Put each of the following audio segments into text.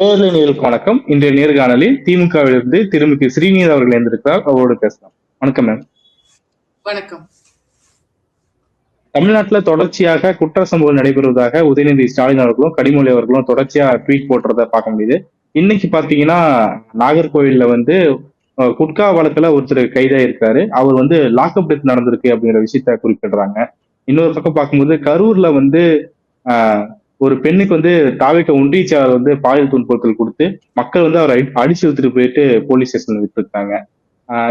நேயர்களுக்கு வணக்கம். இன்றைய நேர்காணலில் திமுகவிலிருந்து திருமிகு ஸ்ரீநிதி அவர்கள் இருந்திருக்கிறார். அவரோடு பேசலாம். வணக்கம் மேம். வணக்கம். தமிழ்நாட்டுல தொடர்ச்சியாக குற்ற சம்பவம் நடைபெறுவதாக உதயநிதி ஸ்டாலின் அவர்களும் கனிமொழி அவர்களும் தொடர்ச்சியா ட்வீட் போடுறத பார்க்க முடியுது. இன்னைக்கு பாத்தீங்கன்னா நாகர்கோவில்ல குட்கா வழக்குல ஒருத்தர் கைதாயிருக்காரு. அவர் லாக்அப் டெத் நடந்திருக்கு அப்படிங்கிற விஷயத்த குறிப்பிடுறாங்க. இன்னொரு பக்கம் பார்க்கும்போது கரூர்ல ஆஹ் ஒரு பெண்ணுக்கு தாவேக ஒன்றிய செயலாளர் பாலியல் துன்புறுத்தல் கொடுத்து மக்கள் அவரை அடிச்சு வித்துட்டு போயிட்டு போலீஸ் ஸ்டேஷன்ல விட்டுருக்காங்க.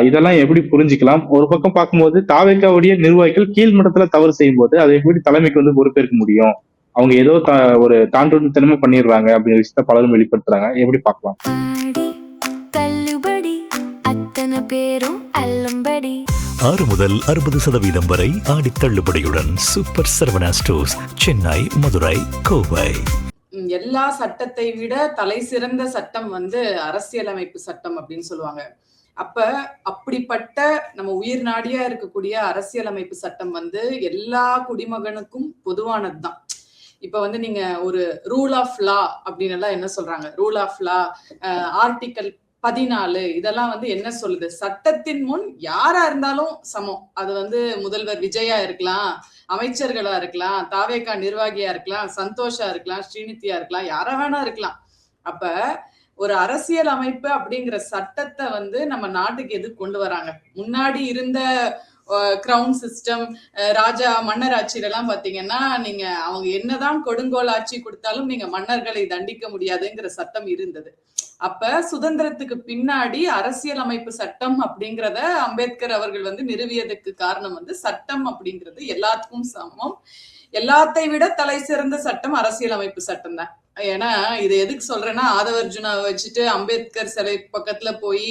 இதெல்லாம் எப்படி புரிஞ்சுக்கலாம்? ஒரு பக்கம் பார்க்கும்போது தாவேகாவுடைய நிர்வாகிகள் கீழ்மட்டத்துல தவறு செய்யும் போது அதை எப்படி தலைமைக்கு பொறுப்பேற்க முடியும்? அவங்க ஏதோ ஒரு தாண்டுதனமா பண்ணிடுறாங்க அப்படிங்கிற விஷயத்த பலரும் வெளிப்படுத்துறாங்க. எப்படி பார்க்கலாம்? ஆறு முதல் 60% வரை ஆடி தள்ளுபடியுடன் சூப்பர் சரவணா ஸ்டோர்ஸ், சென்னை, மதுரை, கோவை. எல்லா சட்டத்தை விட தலை சிறந்த சட்டம் அரசியலமைப்பு சட்டம் அப்படின்னு சொல்லுவாங்க. அப்படிப்பட்ட நம்ம உயிர் நாடியா இருக்கக்கூடிய அரசியலமைப்பு சட்டம் எல்லா குடிமகனுக்கும் பொதுவானதுதான். இப்ப நீங்க ஒரு ரூல் ஆஃப் லா அப்படின்னு எல்லாம் என்ன சொல்றாங்க? ரூல் ஆஃப் லா, ஆர்டிகல் 14 இதெல்லாம் என்ன சொல்லுது? சட்டத்தின் முன் யாரா இருந்தாலும் சமம். அது முதல்வர் விஜயா இருக்கலாம், அமைச்சர்களா இருக்கலாம், தாவேகா நிர்வாகியா இருக்கலாம், சந்தோஷா இருக்கலாம், ஸ்ரீநிதியா இருக்கலாம், யாரா வேணா இருக்கலாம். அப்ப ஒரு அரசியல் அமைப்பு அப்படிங்கிற சட்டத்தை நம்ம நாட்டுக்கு எது கொண்டு வராங்க? முன்னாடி இருந்த கிரவுன் சிஸ்டம், ராஜா மன்னர் ஆட்சியில எல்லாம் பாத்தீங்கன்னா நீங்க அவங்க என்னதான் கொடுங்கோல் ஆட்சி கொடுத்தாலும் நீங்க மன்னர்களை தண்டிக்க முடியாதுங்கிற சட்டம் இருந்தது. அப்ப சுதந்திரத்துக்கு பின்னாடி அரசியல் அமைப்பு சட்டம் அப்படிங்கிறத அம்பேத்கர் அவர்கள் நிறுவியதுக்கு காரணம் சட்டம் அப்படிங்கிறது எல்லாத்துக்கும் சமம். எல்லாத்தை விட தலை சிறந்த சட்டம் அரசியல் அமைப்பு சட்டம் தான். ஏன்னா இது எதுக்கு சொல்றேன்னா, ஆதவர்ஜுனா வச்சுட்டு அம்பேத்கர் சிலை பக்கத்துல போய்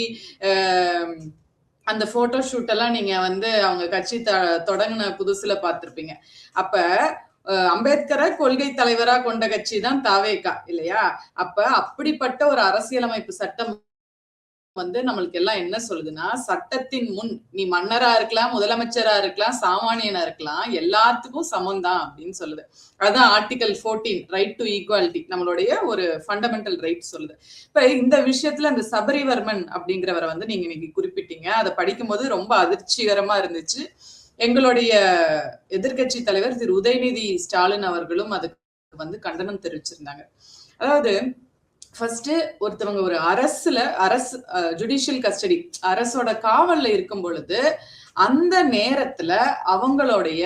அந்த போட்டோ ஷூட் எல்லாம் நீங்க அவங்க கட்சி தொடங்கின புதுசுல பார்த்திருப்பீங்க. அப்ப அம்பேத்கரை கொள்கை தலைவரா கொண்ட கட்சி தான் தாவேகா இல்லையா? அப்படிப்பட்ட ஒரு அரசியலமைப்பு சட்டம் நம்மளுக்கு எல்லாம் என்ன சொல்லுதுன்னா, சட்டத்தின் முன் நீ மன்னரா இருக்கலாம், முதலமைச்சரா இருக்கலாம், சாமானியனா இருக்கலாம், எல்லாத்துக்கும் சமம் தான் அப்படின்னு சொல்லுது. அதான் ஆர்டிகல் 14 ரைட் டு ஈக்குவாலிட்டி, நம்மளுடைய ஒரு ஃபண்டமெண்டல் ரைட் சொல்லுது. இப்ப இந்த விஷயத்துல அந்த சபரிவர்மன் அப்படிங்கிறவரை நீங்க இன்னைக்கு குறிப்பிட்டீங்க. அதை படிக்கும்போது ரொம்ப அதிர்ச்சிகரமா இருந்துச்சு. எங்களுடைய எதிர்கட்சி தலைவர் திரு உதயநிதி ஸ்டாலின் அவர்களும் அதுக்கு கண்டனம் தெரிவிச்சிருந்தாங்க. அதாவது ஃபர்ஸ்ட் ஒருத்தவங்க ஒரு அரசு ஜுடிஷியல் கஸ்டடி, அரசோட காவல்ல இருக்கும் பொழுது அந்த நேரத்துல அவங்களுடைய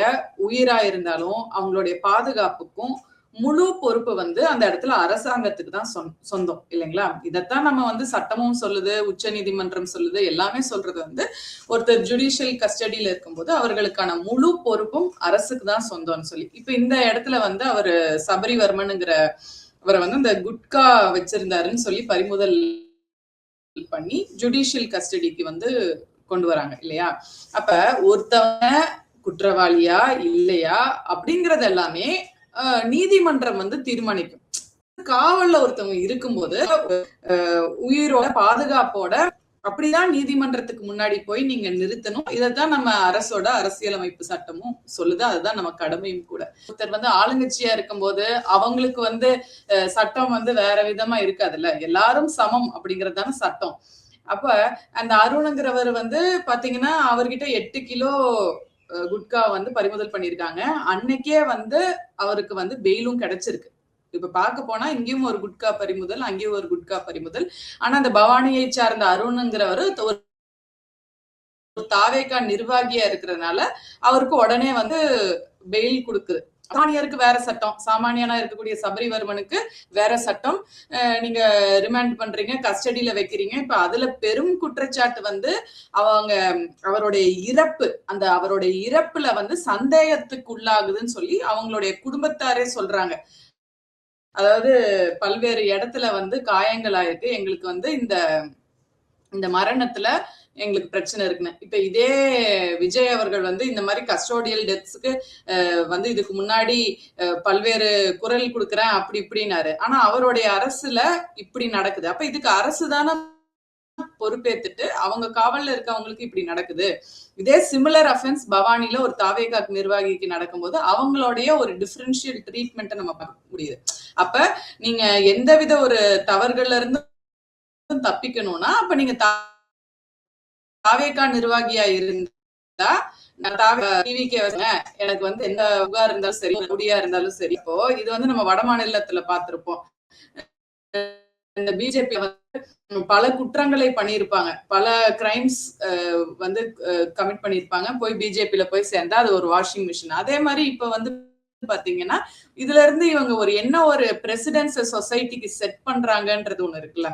உயிரா இருந்தாலும் அவங்களுடைய பாதுகாப்புக்கும் முழு பொறுப்பு அந்த இடத்துல அரசாங்கத்துக்கு தான் சொந்தம் இல்லைங்களா? இதைத்தான் நம்ம சட்டமும் சொல்லுது, உச்ச நீதிமன்றம் சொல்லுது, எல்லாமே சொல்றது ஒருத்தர் ஜுடிஷியல் கஸ்டடியில இருக்கும்போது அவர்களுக்கான முழு பொறுப்பும் அரசுக்கு தான் சொந்தம்னு சொல்லி. இப்ப இந்த இடத்துல அவரு சபரிவர்மனுங்கிற அவரை இந்த குட்கா வச்சிருந்தாருன்னு சொல்லி பறிமுதல் பண்ணி ஜுடிஷியல் கஸ்டடிக்கு கொண்டு வராங்க இல்லையா? அப்ப ஒருத்தவங்க குற்றவாளியா இல்லையா அப்படிங்கறது எல்லாமே நீதிமன்றம் தீர்மானிக்கும். காவல்ல ஒருத்தவங்க இருக்கும்போது உயிரோட பாதுகாப்போட அப்படிதான் நீதிமன்றத்துக்கு முன்னாடி போய் நீங்க நிறுத்தணும். இதைத்தான் நம்ம அரசோட அரசியலமைப்பு சட்டமும் சொல்லுது. அதுதான் நம்ம கடமையும் கூட. ஒருத்தர் ஆளுங்கட்சியா இருக்கும்போது அவங்களுக்கு சட்டம் வேற விதமா இருக்காதுல்ல. எல்லாரும் சமம் அப்படிங்கிறது தானே சட்டம். அப்ப அந்த அருணுங்கிறவர் பாத்தீங்கன்னா அவர்கிட்ட 8 கிலோ குட்கா பறிமுதல் பண்ணிருக்காங்க. அன்னைக்கே அவருக்கு பெயிலும் கிடைச்சிருக்கு. இப்ப பார்க்க போனா இங்கேயும் ஒரு குட்கா பறிமுதல், அங்கேயும் ஒரு குட்கா பறிமுதல். ஆனா அந்த பவானியை சார்ந்த அருணுங்கிறவர் ஒரு தாவேகா நிர்வாகியா இருக்கிறதுனால அவருக்கு உடனே பெயில் கொடுக்குது. சாமானியருக்கு வேற சட்டம், சாமானியனா இருக்கக்கூடிய சபரிவர்மனுக்கு வேற சட்டம். நீங்க ரிமாண்ட் பண்றீங்க, கஸ்டடியில வைக்கிறீங்க. இப்ப அதுல பெரும் குற்றச்சாட்டு அவங்க அவருடைய இறப்பு, அந்த அவருடைய இறப்புல சந்தேகத்துக்கு உள்ளாகுதுன்னு சொல்லி அவங்களுடைய குடும்பத்தாரே சொல்றாங்க. அதாவது பல்வேறு இடத்துல காயங்கள் ஆயிருக்கு, எங்களுக்கு இந்த மரணத்துல எங்களுக்கு பிரச்சனை இருக்குன்னு. இப்ப இதே விஜய் அவர்கள் இந்த மாதிரி கஸ்டோடியல் டெத்ஸ்க்கு இதுக்கு முன்னாடி பல்வேறு குரல் கொடுக்குறேன் அப்படி இப்படின்னாரு. ஆனா அவருடைய அரசுல இப்படி நடக்குது. அப்ப இதுக்கு அரசு தானே பொறுப்பேத்துட்டு அவங்க காவல்ல இருக்கவங்களுக்கு இப்படி நடக்குது. இதே சிமிலர் அஃபென்ஸ் பவானில ஒரு தாவேகா நிர்வாகிக்கு நடக்கும்போது அவங்களுடைய ஒரு டிஃபரன்ஷியல் ட்ரீட்மெண்ட்டை நம்ம பார்க்க முடியுது. அப்ப நீங்க எந்தவித ஒரு தவறுகள்ல இருந்து தப்பிக்கணும்னா அப்ப நீங்க தாவேகா நிர்வாகியா இருந்தா டிவிக்கு எனக்கு வந்து எந்த புகார் இருந்தாலும் சரி, குடியா இருந்தாலும் சரி. இப்போ இது வந்து நம்ம வட மாநிலத்துல பார்த்திருப்போம். இந்த பிஜேபி வந்து பல குற்றங்களை பண்ணியிருப்பாங்க, பல கிரைம்ஸ் வந்து கமிட் பண்ணியிருப்பாங்க, போய் பிஜேபியில போய் சேர்ந்தா அது ஒரு வாஷிங் மிஷின். அதே மாதிரி இப்ப வந்து பாத்தீங்கன்னா இதுல இருந்து இவங்க ஒரு என்ன ஒரு பிரசிடென்ஸ் சொசைட்டிக்கு செட் பண்றாங்கன்றது ஒண்ணு இருக்குல்ல.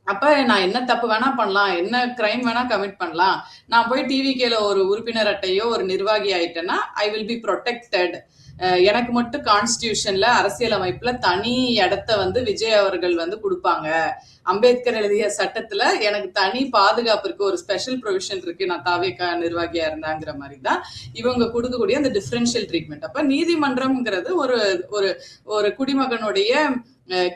அப்ப நான் என்ன தப்பு வேணா பண்ணலாம், என்ன கிரைம் வேணா கமிட் பண்ணலாம், நான் போய் டிவிகேல ஒரு உறுப்பினர் அட்டையோ ஒரு நிர்வாகி ஆயிட்டேன்னா ஐ வில் பி ப்ரொடெக்டட். எனக்கு மட்டும் கான்ஸ்டிடியூஷன்ல அரசியலமைப்புல தனி இடத்த வந்து விஜய் அவர்கள் வந்து கொடுப்பாங்க. அம்பேத்கர் எழுதிய சட்டத்துல எனக்கு தனி பாதுகாப்பு இருக்கு, ஒரு ஸ்பெஷல் ப்ரொவிஷன் இருக்கு, நான் தாவேகா நிர்வாகியா இருந்தாங்கிற மாதிரி தான் இவங்க கொடுக்கக்கூடிய அந்த டிஃபரன்ஷியல் ட்ரீட்மெண்ட். அப்ப நீதிமன்றம்ங்கிறது ஒரு ஒரு ஒரு குடிமகனுடைய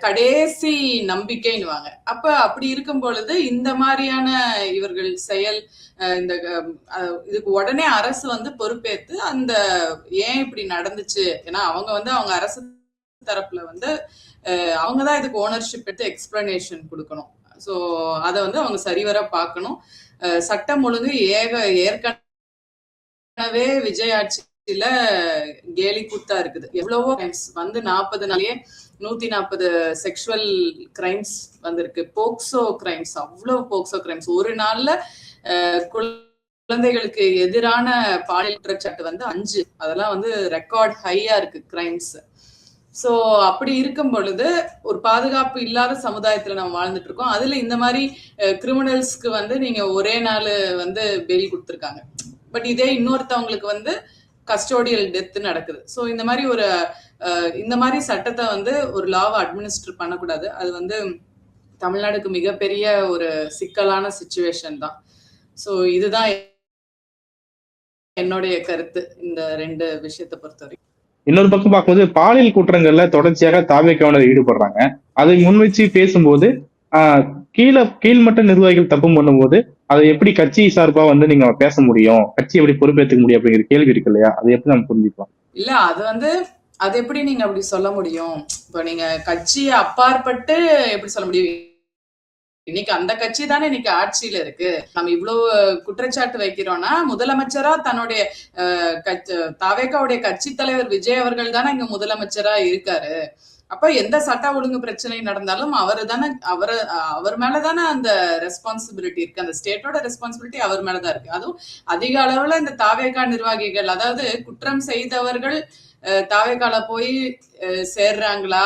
கடைசி நம்பிக்கைன்னுவாங்க. அப்ப அப்படி இருக்கும் பொழுது இந்த மாதிரியான இவர்கள் செயல் இந்த இதுக்கு உடனே அரசு வந்து பொறுப்பேற்று அந்த ஏன் இப்படி நடந்துச்சு, ஏன்னா அவங்க வந்து அவங்க அரசு தரப்புல வந்து அவங்கதான் இதுக்கு ஓனர்ஷிப் எடுத்து எக்ஸ்பிளனேஷன் கொடுக்கணும். சோ அதை வந்து அவங்க சரிவர பார்க்கணும். சட்டம் ஒழுங்கு ஏற்கனவே விஜய் ஆட்சியில கேலி கூத்தா இருக்குது. எவ்வளவோ வந்து 40 நாளையே 140 செக்ஷுவல் கிரைம்ஸ் வந்திருக்கு. போக்சோ கிரைம்ஸ், அவ்வளவு போக்சோ கிரைம்ஸ் ஒரு நாள்ல குழந்தைகளுக்கு எதிரான பாலியல் குற்றச்சாட்டு வந்து 5, அதெல்லாம் வந்து ரெக்கார்ட் ஹையா இருக்கு கிரைம்ஸ். சோ அப்படி இருக்கும் பொழுது ஒரு பாதுகாப்பு இல்லாத சமுதாயத்துல நம்ம வாழ்ந்துட்டு இருக்கோம். அதுல இந்த மாதிரி கிரிமினல்ஸ்க்கு வந்து நீங்க ஒரே நாள் வந்து பெயில் கொடுத்துருக்காங்க. பட் இதே இன்னொருத்தவங்களுக்கு வந்து கஸ்டோடியல் டெத் நடக்குது. ஸோ இந்த மாதிரி இந்த மாதிரி சட்டத்தை வந்து ஒரு லாவை அட்மினிஸ்டர் பண்ணக்கூடாது. அது வந்து தமிழ்நாடுக்கு மிகப்பெரிய ஒரு சிக்கலான சிச்சுவேஷன் தான். ஸோ இதுதான் என்னுடைய கருத்து இந்த 2 விஷயத்தை பொறுத்தவரைக்கும். இன்னொரு பக்கம் பார்க்கும்போது பாலியல் குற்றங்கள்ல தொடர்ச்சியாக தாவேக்காவினர் ஈடுபடுறாங்க. அதை முன்வச்சு பேசும்போது கீழ்மட்ட நிர்வாகிகள் தப்பு பண்ணும்போது அதை எப்படி கட்சி சார்பா வந்து நீங்க பேச முடியும், கட்சி எப்படி பொறுப்பேற்றுக்க முடியும் அப்படிங்கிற கேள்வி இருக்கு இல்லையா? அதை எப்படி நம்ம புரிஞ்சுக்கலாம்? இல்ல அது எப்படி நீங்க அப்படி சொல்ல முடியும்? இப்ப நீங்க கட்சியை அப்பாற்பட்டு எப்படி சொல்ல முடியும்? இன்னைக்கு அந்த கட்சி தானே இன்னைக்கு ஆட்சியில இருக்கு. நம்ம இவ்வளவு குற்றச்சாட்டு வைக்கிறோம்னா முதலமைச்சரா தன்னுடைய தாவேகாவுடைய கட்சி தலைவர் விஜய் அவர்கள் தானே இங்க முதலமைச்சரா இருக்காரு. அப்ப எந்த சட்ட ஒழுங்கு பிரச்சனை நடந்தாலும் அவர் மேலதானே அந்த ரெஸ்பான்சிபிலிட்டி இருக்கு, அந்த ஸ்டேட்டோட ரெஸ்பான்சிபிலிட்டி அவர் மேலதான் இருக்கு. அதுவும் அதிக அளவுல இந்த தாவேகா நிர்வாகிகள், அதாவது குற்றம் செய்தவர்கள் தாவேகால போய் சேர்றாங்களா,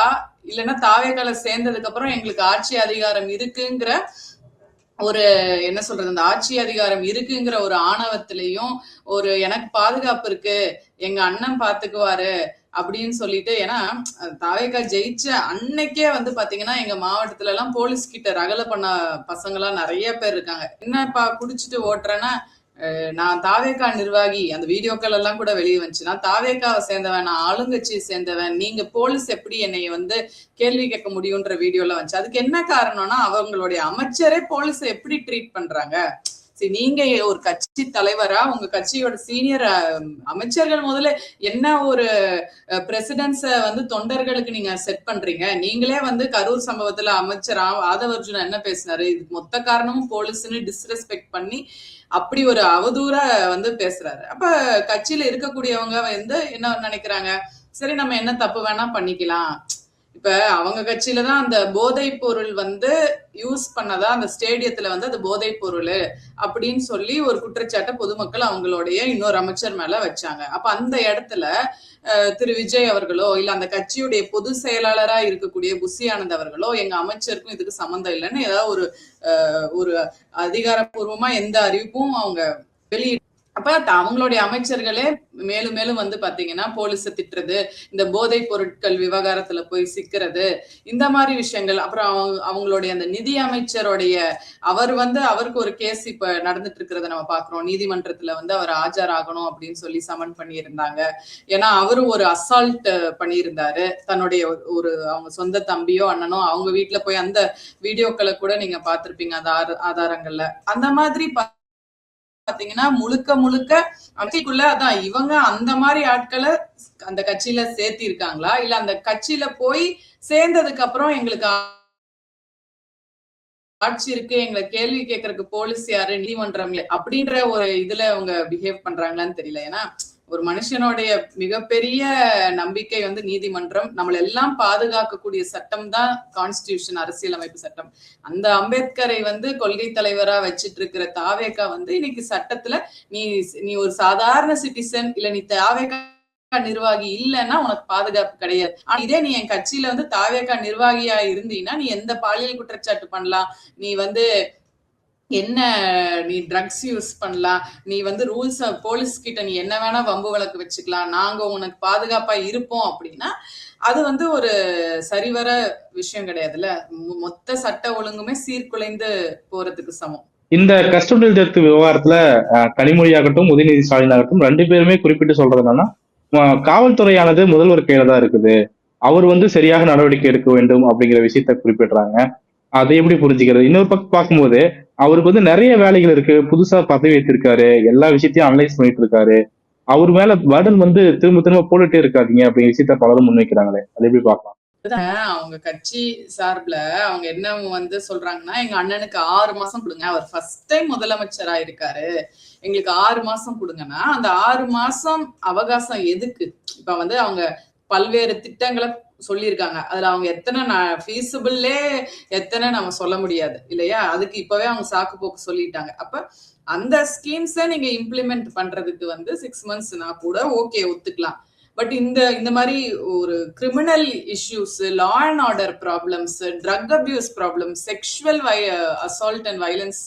இல்லைன்னா தாவேகால சேர்ந்ததுக்கு அப்புறம் எங்களுக்கு ஆட்சி அதிகாரம் இருக்குங்கிற ஒரு என்ன சொல்றது, அந்த ஆட்சி அதிகாரம் இருக்குங்கிற ஒரு ஆணவத்திலையும் ஒரு எனக்கு பாதுகாப்பு இருக்கு, எங்க அண்ணன் பாத்துக்குவாரு அப்படின்னு சொல்லிட்டு. ஏன்னா தாவேகா ஜெயிச்ச அன்னைக்கே வந்து பாத்தீங்கன்னா எங்க மாவட்டத்துல எல்லாம் போலீஸ் கிட்ட ரகலை பண்ண பசங்க எல்லாம் நிறைய பேர் இருக்காங்க. என்னப்பா குடிச்சிட்டு ஓட்டுறேன்னா, நான் தாவேகா நிர்வாகி, அந்த வீடியோக்கள் எல்லாம் கூட வெளியே வந்துச்சு, நான் தாவேகாவை சேர்ந்தவன், நான் ஆளுங்கட்சியை சேர்ந்தவன், நீங்க போலீஸ் எப்படி என்னைய வந்து கேள்வி கேட்க முடியும்ன்ற வீடியோல வந்துச்சு. அதுக்கு என்ன காரணம்னா அவங்களுடைய அமைச்சரே போலீஸை எப்படி ட்ரீட் பண்றாங்க. நீங்க ஒரு கட்சி தலைவரா உங்க கட்சியோட சீனியர் அமைச்சர்கள் முதல்ல என்ன ஒரு பிரசிடென்ஸ வந்து தொண்டர்களுக்கு நீங்க செட் பண்றீங்க? நீங்களே வந்து கரூர் சம்பவத்துல அமைச்சர் ஆதவர்ஜுனா என்ன பேசினாரு, இது மொத்த காரணமும் போலீஸ்ன்னு டிஸ்ரெஸ்பெக்ட் பண்ணி அப்படி ஒரு அவதூற வந்து பேசுறாரு. அப்ப கட்சியில இருக்கக்கூடியவங்க வந்து என்ன நினைக்கிறாங்க, சரி நம்ம என்ன தப்பு வேணா பண்ணிக்கலாம். இப்ப அவங்க கட்சியில தான் அந்த போதை பொருள் வந்து யூஸ் பண்ணதா அந்த ஸ்டேடியத்துல வந்து அது போதை பொருள் அப்படின்னு சொல்லி ஒரு குற்றச்சாட்டை பொதுமக்கள் அவங்களுடைய இன்னொரு அமைச்சர் மேல வச்சாங்க. அப்ப அந்த இடத்துல திரு விஜய் அவர்களோ இல்ல அந்த கட்சியுடைய பொது செயலாளரா இருக்கக்கூடிய புஷி ஆனந்த் அவர்களோ எங்க அமைச்சருக்கும் இதுக்கு சம்மந்தம் இல்லைன்னு ஏதாவது ஒரு அதிகாரப்பூர்வமா எந்த அறிவிப்பும் அவங்க வெளியிட்டு, அப்ப அவங்களுடைய அமைச்சர்களே மேலும் மேலும் வந்து பாத்தீங்கன்னா போலீஸை திட்டுறது, இந்த போதை பொருட்கள் விவகாரத்துல போய் சிக்கிறது, இந்த மாதிரி விஷயங்கள். அப்புறம் அவங்களுடைய அந்த நிதி அமைச்சருடைய அவருக்கு ஒரு கேஸ் இப்ப நடந்துட்டு இருக்கிறத நம்ம பாக்குறோம். நீதிமன்றத்துல வந்து அவர் ஆஜராகணும் அப்படின்னு சொல்லி சமன் பண்ணியிருந்தாங்க. ஏன்னா அவரு ஒரு அசால்ட் பண்ணியிருந்தாரு, தன்னுடைய அவங்க சொந்த தம்பியோ அண்ணனோ அவங்க வீட்டுல போய் அந்த வீடியோக்களை கூட நீங்க பாத்திருப்பீங்க அந்த ஆதாரங்கள்ல. அந்த மாதிரி பாத்தீங்கன்னா முழுக்க முழுக்க கட்சிக்குள்ள அதான் இவங்க அந்த மாதிரி ஆட்களை அந்த கட்சியில சேர்த்தி இருக்காங்களா, இல்ல அந்த கட்சியில போய் சேர்ந்ததுக்கு அப்புறம் எங்களுக்கு ஆட்சி இருக்கு, எங்களை கேள்வி கேட்கறதுக்கு போலீஸ் யாரு, நீதிமன்றம் அப்படின்ற ஒரு இதுல அவங்க பிஹேவ் பண்றாங்களான்னு தெரியல. ஏன்னா ஒரு மனுஷனுடைய மிகப்பெரிய நம்பிக்கை வந்து நீதிமன்றம், நம்மள எல்லாம் பாதுகாக்கக்கூடிய சட்டம் தான் கான்ஸ்டிடியூஷன், அரசியலமைப்பு சட்டம். அந்த அம்பேத்கரை வந்து கொள்கை தலைவரா வச்சிட்டு இருக்கிற தாவேகா வந்து இன்னைக்கு சட்டத்துல நீ ஒரு சாதாரண சிட்டிசன் இல்ல நீ தாவேகா நிர்வாகி இல்லைன்னா உனக்கு பாதுகாப்பு கிடையாது. ஆனா இதே நீ என் கட்சியில வந்து தாவேகா நிர்வாகியா இருந்தீங்கன்னா நீ எந்த பாலியல் குற்றச்சாட்டு பண்ணலாம், நீ வந்து என்ன, நீ ட்ரக்ஸ் யூஸ் பண்ணலாம், நீ வந்து ரூல்ஸ் போலீஸ் கிட்ட நீ என்ன வேணா வம்பு வழக்கு வச்சுக்கலாம், நாங்க உனக்கு பாதுகாப்பா இருப்போம் அப்படின்னா அது வந்து ஒரு சரிவர விஷயம் கிடையாதுல்ல. மொத்த சட்ட ஒழுங்குமே சீர்குலைந்து போறதுக்கு சமம். இந்த கஸ்டோடியல் டெத் விவகாரத்துல கனிமொழியாகட்டும் உதயநிதி ஸ்டாலின் ஆகட்டும் 2 பேருமே குறிப்பிட்டு சொல்றது என்னன்னா, காவல்துறையானது முதல்வர் கையில தான் இருக்குது, அவர் வந்து சரியாக நடவடிக்கை எடுக்க வேண்டும் அப்படிங்கிற விஷயத்த குறிப்பிடுறாங்க. அதை எப்படி புரிஞ்சுக்கிறது? இன்னொரு பக்கம் பார்க்கும்போது அவருக்கு வந்து நிறைய வேலைகள் இருக்கு, புதுசா பதவி ஏற்றிருக்காரு, எல்லா விஷயத்தையும் அனலைஸ் பண்ணிட்டு இருக்காரு, அவர் மேல பர்டன் வந்து திரும்ப திரும்ப போட்டுட்டே இருக்காதீங்க அப்படிங்கிற விஷயத்த பலரும் முன்வைக்கிறாங்களே, அதை எப்படி பார்க்கலாம்? அவங்க கட்சி சார்பில் அவங்க என்ன வந்து சொல்றாங்கன்னா, எங்க அண்ணனுக்கு 6 மாசம் கொடுங்க, அவர் ஃபர்ஸ்ட் டைம் முதலமைச்சரா இருக்காரு, எங்களுக்கு 6 மாசம் கொடுங்கன்னா அந்த 6 மாசம் அவகாசம் எதுக்கு? இப்ப வந்து அவங்க பல்வேறு திட்டங்களை சொல்லியிருக்காங்க, அதுல அவங்க எத்தனை ஃபீஸபிளே எத்தனை நம்ம சொல்ல முடியாது இல்லையா, அதுக்கு இப்பவே அவங்க சாக்கு போக்கு சொல்லிட்டாங்க. அப்ப அந்த ஸ்கீம்ஸை நீங்க இம்ப்ளிமெண்ட் பண்றதுக்கு வந்து 6 மந்த்ஸ்னா கூட ஓகே ஒத்துக்கலாம். பட் இந்த மாதிரி ஒரு criminal issues, law and order problems, drug abuse problem, sexual assault and violence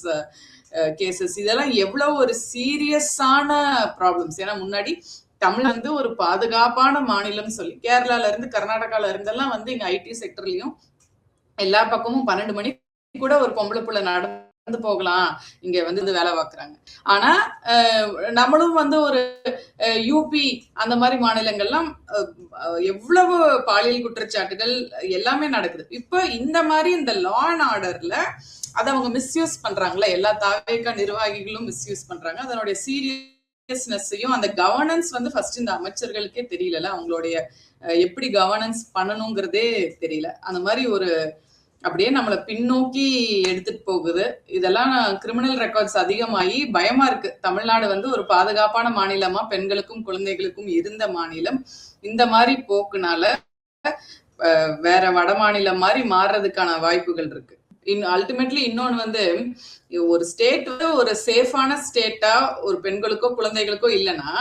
cases, இதெல்லாம் எவ்வளவு ஒரு சீரியஸான ப்ராப்ளம்ஸ். ஏன்னா முன்னாடி தமிழ் வந்து ஒரு பாதுகாப்பான மாநிலம் சொல்லி கேரளால இருந்து கர்நாடகால இருந்தெல்லாம் வந்து இங்க ஐடி செக்டர்லயும் எல்லா பக்கமும் 12 மணி கூட ஒரு பொம்பளை புள்ள நடந்து போகலாம், இங்க வந்து வேலை பார்க்கறாங்க. ஆனா நம்மளும் வந்து ஒரு யூபி அந்த மாதிரி மாநிலங்கள்லாம் எவ்வளவு பாலியல் குற்றச்சாட்டுகள் எல்லாமே நடக்குது. இப்ப இந்த மாதிரி இந்த லா அண்ட் ஆர்டர்ல அதை அவங்க மிஸ்யூஸ் பண்றாங்களா, எல்லா தாவேகா நிர்வாகிகளும் மிஸ்யூஸ் பண்றாங்க. அதனுடைய சீரியஸ்னஸையும் அந்த கவர்னன்ஸ் வந்து ஃபர்ஸ்ட் இந்த அமைச்சர்களுக்கே தெரியல, அவங்களுடைய எப்படி கவர்னன்ஸ் பண்ணணுங்கிறதே தெரியல. அந்த மாதிரி ஒரு அப்படியே நம்மளை பின்னோக்கி எடுத்துட்டு போகுது. இதெல்லாம் கிரிமினல் ரெக்கார்ட்ஸ் அதிகமாகி பயமா இருக்கு. தமிழ்நாடு வந்து ஒரு பாதுகாப்பான மாநிலமா பெண்களுக்கும் குழந்தைகளுக்கும் இருந்த மாநிலம் இந்த மாதிரி போக்குனால வேற வட மாநிலம் மாதிரி மாறுறதுக்கான வாய்ப்புகள் இருக்கு. அல்டிமேட்லி இன்னொன்னு வந்து ஒரு ஸ்டேட் வந்து ஒரு சேஃபான ஸ்டேட்டா ஒரு பெண்களுக்கோ குழந்தைகளுக்கோ இல்லைன்னா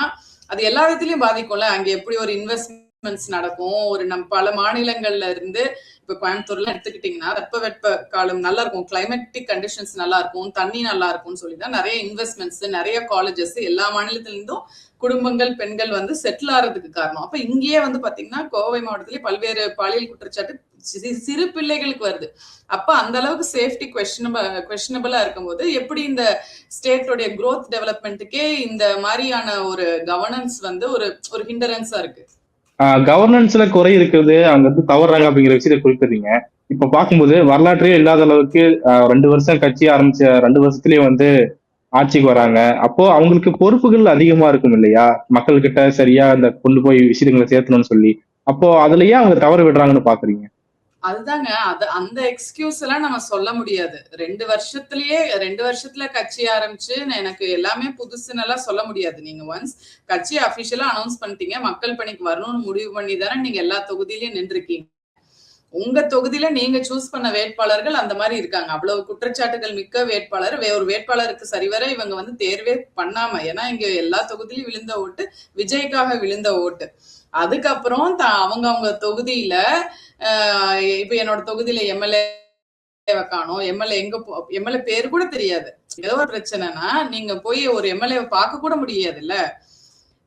அது எல்லா விதத்திலயும் பாதிக்கும்ல. அங்க எப்படி ஒரு இன்வெஸ்ட்மெண்ட்ஸ் நடக்கும், ஒரு பல மாநிலங்கள்ல இருந்து இப்ப கோயம்புத்தூர்ல எடுத்துக்கிட்டீங்கன்னா வெப்ப காலம் நல்லா இருக்கும், கிளைமேட்டிக் கண்டிஷன்ஸ் நல்லா இருக்கும், தண்ணி நல்லா இருக்கும்னு சொல்லிதான் நிறைய இன்வெஸ்ட்மெண்ட்ஸ், நிறைய காலேஜஸ் எல்லா மாநிலத்தில இருந்தும் குடும்பங்கள் பெண்கள் வந்து செட்டில் ஆறதுக்கு காரணம். அப்ப இங்கேயே வந்து பாத்தீங்கன்னா கோவை மாவட்டத்திலேயே பல்வேறு பாலியல் குற்றச்சாட்டு சிறு பிள்ளைகளுக்கு வருது. அப்ப அந்த அளவுக்கு சேஃப்டி கொஸ்டினபிளா இருக்கும்போது எப்படி இந்த ஸ்டேட்டோடைய growth டெவலப்மெண்ட்டுக்கே இந்த மாதிரியான ஒரு கவர்னன்ஸ் வந்து ஒரு ஹிண்டரன்ஸா இருக்கு. கவர்னன்ஸ்ல குறை இருக்குது, அவங்க வந்து தவறாங்க அப்படிங்கிற விஷயத்தை குறிப்பிடுறீங்க. இப்ப பார்க்கும்போது வரலாற்றே இல்லாத அளவுக்கு 2 வருஷம் கட்சி ஆரம்பிச்ச 2 வருஷத்துலயே வந்து ஆட்சிக்கு வராங்க. அப்போ அவங்களுக்கு பொறுப்புகள் அதிகமா இருக்கும் இல்லையா, மக்கள் கிட்ட சரியா அந்த கொண்டு போய் விஷயங்களை சேர்த்தணும்னு சொல்லி. அப்போ அதுலயே அவங்க தவறு விடுறாங்கன்னு பாக்குறீங்க? அதுதாங்க, அந்த எக்ஸ்கியூஸ் எல்லாம் நம்ம சொல்ல முடியாது. 2 வருஷத்துல கட்சி ஆரம்பிச்சு எனக்கு எல்லாமே புதுசுன்னு எல்லாம் சொல்ல முடியாது. நீங்க ஒன்ஸ் கட்சி அபிஷியலா அனௌன்ஸ் பண்ணிட்டீங்க, மக்கள் பணிக்கு வரணும்னு முடிவு பண்ணி தானே நீங்க எல்லா தொகுதியிலயும் நின்றுருக்கீங்க. உங்க தொகுதியில நீங்க சூஸ் பண்ண வேட்பாளர்கள் அந்த மாதிரி இருக்காங்க. அவ்வளவு குற்றச்சாட்டுகள் மிக்க வேட்பாளர், ஒரு வேட்பாளருக்கு சரிவர இவங்க வந்து தேர்வே பண்ணாம, ஏன்னா இங்க எல்லா தொகுதியிலும் விழுந்த ஓட்டு விஜய்க்காக விழுந்த ஓட்டு. அதுக்கப்புறம் அவங்க தொகுதியில இப்ப என்னோட தொகுதியில எம்எல்ஏ காணோம், எம்எல்ஏ பேரு கூட தெரியாது, ஏதோ ஒரு பிரச்சனைனா நீங்க போய் ஒரு எம்எல்ஏ பார்க்க கூட முடியாதுல்ல.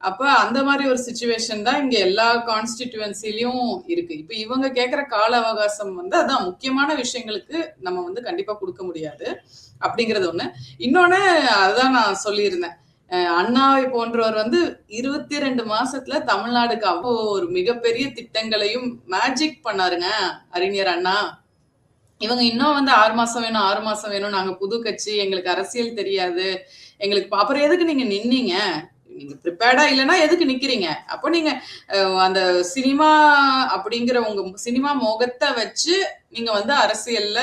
அப்ப அந்த மாதிரி ஒரு சிச்சுவேஷன் தான் இங்க எல்லா கான்ஸ்டிடியூவன்சிலையும் இருக்கு. இப்ப இவங்க கேட்கிற கால அவகாசம் வந்து அதான் முக்கியமான விஷயங்களுக்கு நம்ம வந்து கண்டிப்பா கொடுக்க முடியாது அப்படிங்கிறது ஒண்ணு. இன்னொன்னு அதான் நான் சொல்லியிருந்தேன், அண்ணாவை போன்றவர் வந்து 22 மாசத்துல தமிழ்நாடுக்கு அவ்வளோ ஒரு மிகப்பெரிய திட்டங்களையும் மேஜிக் பண்ணாருங்க அறிஞர் அண்ணா. இவங்க இன்னும் வந்து 6 மாசம் வேணும் 6 மாசம் வேணும், நாங்க புது கட்சி, எங்களுக்கு அரசியல் தெரியாது, எங்களுக்கு அப்புறம் எதுக்கு நீங்க நின்னீங்க? நீங்க ப்ரிப்பேர்டா இல்லைன்னா எதுக்கு நிக்கிறீங்க? அப்போ நீங்க அந்த சினிமா அப்படிங்கிற உங்க சினிமா மோகத்தை வச்சு நீங்க வந்து அரசியல்ல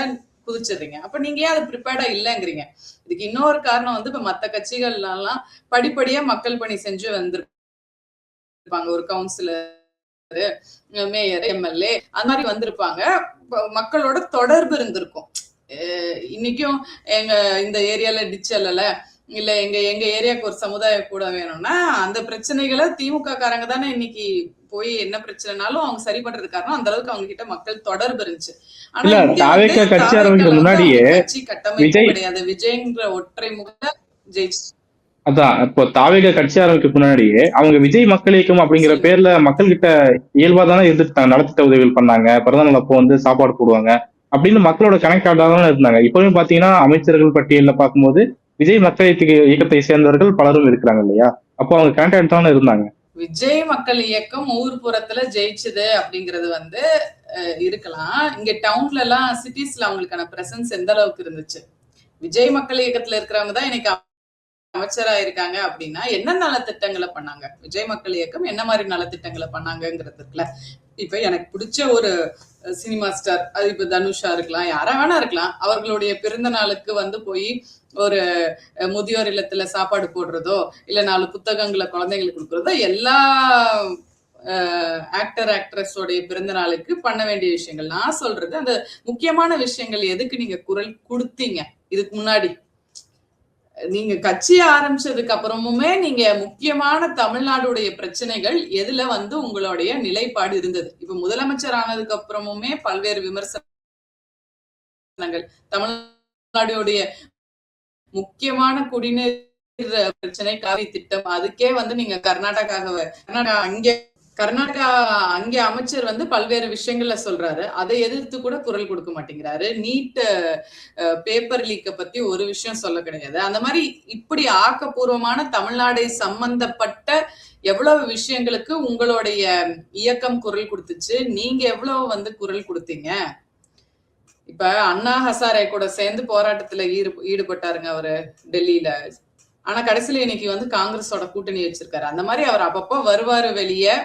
குதிச்சிடுறீங்க. அப்ப நீங்க ஏன் அது ப்ரிப்பேர்டா இல்லைங்கிறீங்க? இதுக்கு இன்னொரு காரணம் வந்து இப்ப மத்த கட்சிகள்லாம் படிப்படியா மக்கள் பணி செஞ்சு வந்திருப்பாங்க. ஒரு கவுன்சிலர், மேயர், எம்எல்ஏ அந்த மாதிரி வந்திருப்பாங்க. மக்களோட தொடர்பு இருந்திருக்கும். இன்னைக்கும் எங்க இந்த ஏரியால டிச்சல்ல இல்ல எங்க ஏரியாவுக்கு ஒரு சமுதாய கூட வேணும்னா அந்த பிரச்சனைகளை திமுக காரங்க தானே இன்னைக்கு போய் என்ன பிரச்சனைனாலும் அவங்க சரி பண்றது காரணம் அந்த அளவுக்கு அவங்க கிட்ட மக்கள் தொடர்பு இருந்துச்சு. ஆனா இல்ல இங்க வந்து தாவேக்கா கட்சி ஆரம்பிக்கிற தாவேக்கால வந்து முன்னாடியே அவங்க கட்சி கட்டமைப்பு விஜய் கிடையாது. விஜய்ங்கிற ஒற்றை முக ஜெயிச்சு. அதான் இப்போ தாவேக்கா கட்சி ஆரம்பிக்க முன்னாடியே அவங்க விஜய் மக்கள் இயக்கம் அப்படிங்கிற சொல்லுங்க. பேர்ல மக்கள் கிட்ட இயல்பா தானே இருந்துட்டாங்க. நலத்திட்ட உதவிகள் பண்ணாங்க, பிறந்த நாள் அப்போ வந்து சாப்பாடு போடுவாங்க அப்படின்னு மக்களோட கணக்காக தானே இருந்தாங்க. இப்பவுமே பாத்தீங்கன்னா அமைச்சர்கள் பட்டியல்ல பார்க்கும்போது விஜய் மக்கள் இயக்கத்தை சேர்ந்தவர்கள் பலரும் இருக்கிறாங்க இல்லையா? அப்போ அவங்க கனெக்ட் தானே இருந்தாங்க. விஜய் மக்கள் இயக்கம் ஊர்புறத்துல ஜெயிச்சது அப்படிங்கிறது வந்து இருக்கலாம். இங்க டவுன்ல எல்லாம் சிட்டிஸ்ல அவங்களுக்கான பிரசன்ஸ் எந்த அளவுக்கு இருந்துச்சு? விஜய் மக்கள் இயக்கத்துல இருக்கிறவங்க தான் இன்னைக்கு அமைச்சரா இருக்காங்க அப்படின்னா என்ன நலத்திட்டங்களை பண்ணாங்க? விஜய் மக்கள் இயக்கம் என்ன மாதிரி நலத்திட்டங்களை பண்ணாங்கிறதுக்குல இப்ப எனக்கு பிடிச்ச ஒரு சினிமா ஸ்டார், அது இப்ப தனுஷா இருக்கலாம், யாரா வேணா இருக்கலாம், அவர்களுடைய பிறந்த நாளுக்கு வந்து போய் ஒரு முதியோர் இல்லத்துல சாப்பாடு போடுறதோ இல்ல 4 புத்தகங்களை குழந்தைங்களுக்கு கொடுக்கறதோ எல்லா ஆக்ட்ரஸோடைய பிறந்த நாளுக்கு பண்ண வேண்டிய விஷயங்கள். நான் சொல்றது அந்த முக்கியமான விஷயங்கள் எதுக்கு நீங்க குரல் கொடுத்தீங்க? இதுக்கு முன்னாடி நீங்க கட்சி ஆரம்பிச்சதுக்கு அப்புறமுமே நீங்க முக்கியமான தமிழ்நாடுடைய பிரச்சனைகள் எதுல வந்து உங்களுடைய நிலைப்பாடு இருந்தது? இப்ப முதலமைச்சர் ஆனதுக்கு அப்புறமுமே பல்வேறு விமர்சனங்கள், தமிழ்நாடுடைய முக்கியமான குடிநீர் பிரச்சனை, காவிரி திட்டம், அதுக்கே வந்து நீங்க கர்நாடகா அங்கே அமைச்சர் வந்து பல்வேறு விஷயங்கள்ல சொல்றாரு, அதை எதிர்த்து கூட குரல் கொடுக்க மாட்டேங்கிறாரு. நீட் பேப்பர் லீக்க பத்தி ஒரு விஷயம் சொல்ல கிடையாது. அந்த மாதிரி இப்படி ஆக்கப்பூர்வமான தமிழ்நாடை சம்பந்தப்பட்ட எவ்வளவு விஷயங்களுக்கு உங்களுடைய இயக்கம் குரல் கொடுத்துச்சு, நீங்க எவ்வளவு வந்து குரல் கொடுத்தீங்க? இப்ப அண்ணா ஹசாரே கூட சேர்ந்து போராட்டத்துல ஈடுபட்டாருங்க அவரு டெல்லியில. ஆனா கடைசியில இன்னைக்கு வந்து காங்கிரஸோட கூட்டணி வச்சிருக்காரு. அந்த மாதிரி அவர் அப்பப்போ வருவாரு வெளியே,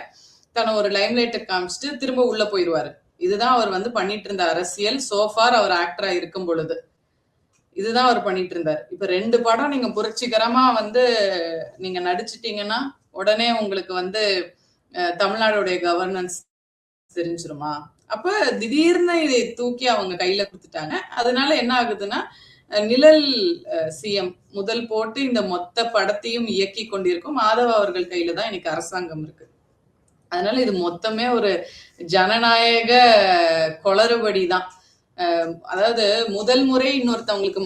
தன்னை ஒரு லைம்லைட்டை காமிச்சிட்டு திரும்ப உள்ள போயிடுவாரு. இதுதான் அவர் வந்து பண்ணிட்டு இருந்த அரசியல். சோஃபார் அவர் ஆக்டரா இருக்கும் பொழுது இதுதான் அவர் பண்ணிட்டு இருந்தார். இப்ப 2 படம் நீங்க புரட்சிகரமா வந்து நீங்க நடிச்சிட்டீங்கன்னா உடனே உங்களுக்கு வந்து தமிழ்நாடுடைய கவர்னன்ஸ் தெரிஞ்சிருமா? அப்ப திடீர்னு இதை தூக்கி அவங்க கையில கொடுத்துட்டாங்க. அதனால என்ன ஆகுதுன்னா நிழல் சிஎம் முதல் போட்டு இந்த மொத்த படத்தையும் இயக்கி கொண்டிருக்கும் மாதவ அவர்கள் கையில தான் இன்னைக்கு அரசாங்கம் இருக்கு. அதனால இது மொத்தமே ஒரு ஜனநாயக குளறுபடி தான். அதாவது முதல் முறை இன்னொருத்தவங்களுக்கு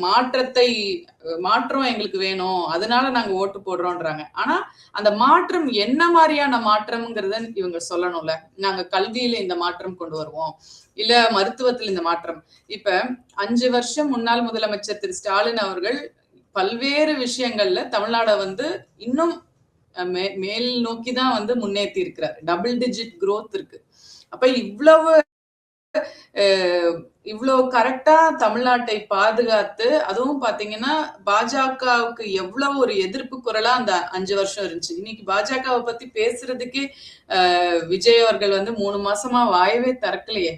மாற்றம் எங்களுக்கு வேணும், அதனால நாங்க ஓட்டு போடுறோம்ன்றாங்க. ஆனா அந்த மாற்றம் என்ன மாதிரியான மாற்றம்ங்கிறத இவங்க சொல்லணும்ல. நாங்க கல்வியில இந்த மாற்றம் கொண்டு வருவோம், இல்ல மருத்துவத்தில் இந்த மாற்றம். இப்ப 5 வருஷம் முன்னாள் முதலமைச்சர் திரு ஸ்டாலின் அவர்கள் பல்வேறு விஷயங்கள்ல தமிழ்நாடை வந்து இன்னும் மேல் நோக்கிதான் வந்து முன்னேற்றி இருக்கிறார். டபுள் டிஜிட் growth இருக்கு. அப்ப இவ்வளவு கரெக்டா தமிழ்நாட்டை பாதுகாத்து, அதுவும் பாத்தீங்கன்னா பாஜகவுக்கு எவ்வளவு ஒரு எதிர்ப்பு குரலா அந்த 5 வருஷம் இருந்துச்சு. இன்னைக்கு பாஜகவை பத்தி பேசுறதுக்கே விஜய் அவர்கள் வந்து 3 மாசமா வாயவே திறக்கலையே.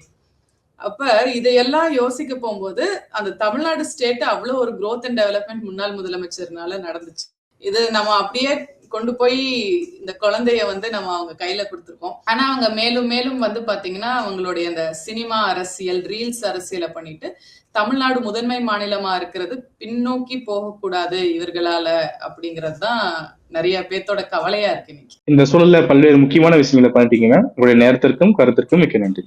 அப்ப இதையெல்லாம் யோசிக்க போகும்போது அந்த தமிழ்நாடு ஸ்டேட் அவ்வளவு ஒரு growth அண்ட் டெவலப்மெண்ட் முன்னாள் முதலமைச்சர்னால நடந்துச்சு. இது நம்ம அப்படியே கொண்டு போய் இந்த குழந்தைய வந்து நம்ம அவங்க கையில கொடுத்துருக்கோம். ஆனா அவங்க மேலும் மேலும் வந்து பாத்தீங்கன்னா அவங்களுடைய அந்த சினிமா அரசியல், ரீல்ஸ் அரசியலை பண்ணிட்டு தமிழ்நாடு முதன்மை மாநிலமா இருக்கிறது பின்னோக்கி போகக்கூடாது இவர்களால அப்படிங்கிறது தான் நிறைய பேர்த்தோட கவலையா இருக்கு இன்னைக்கு. இந்த சூழல்ல பல்வேறு முக்கியமான விஷயங்களை பண்ணிட்டீங்க. உங்களுடைய நேரத்திற்கும் கருத்திற்கும் மிக்க நன்றி.